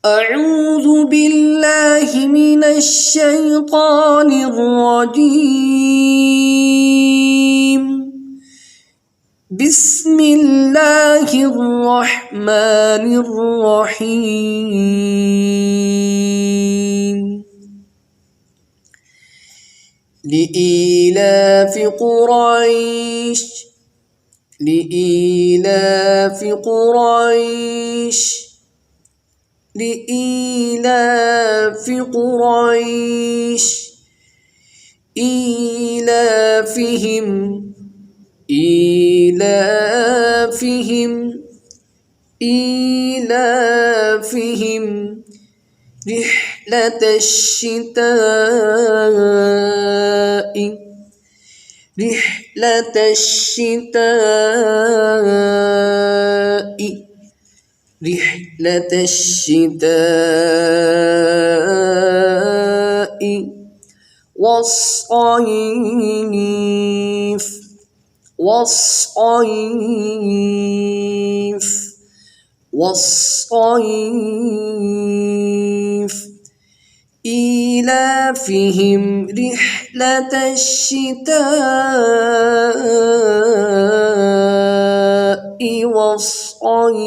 أعوذ بالله من الشيطان الرجيم. بسم الله الرحمن الرحيم. لإيلاف قريش لإيلاف قريش لإيلاف قريش إيلافهم رحلة الشتاء والصيف إيلافهم رحلة الشتاء والصيف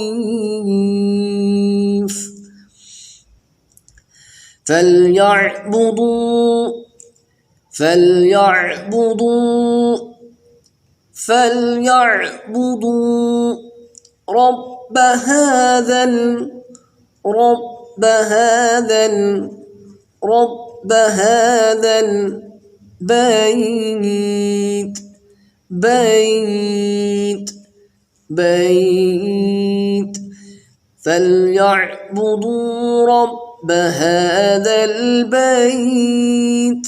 فليعبدوا رب هذا البيت فليعبدوا رب هذا البيت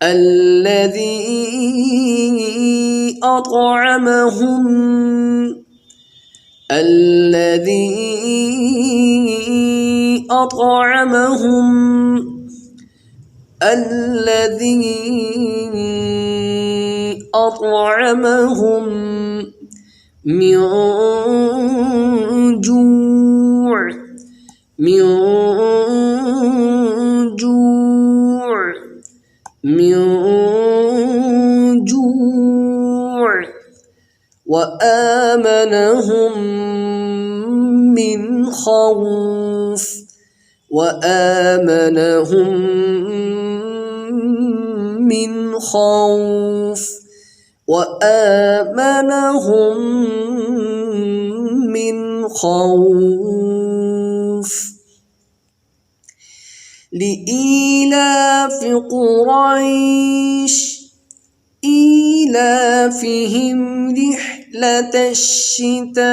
الذي أطعمهم من جوع وآمنهم من خوف لإيلاف قريش إيلافهم رحلة الشتاء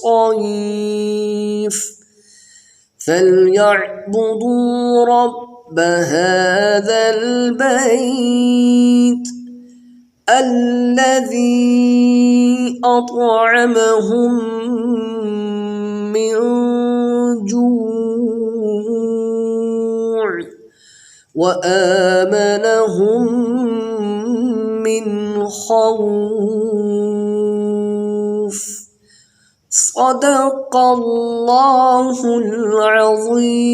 والصيف فليعبدوا رب هذا البيت الذي أطعمهم من جوع وآمنهم من خوف. صدق الله العظيم.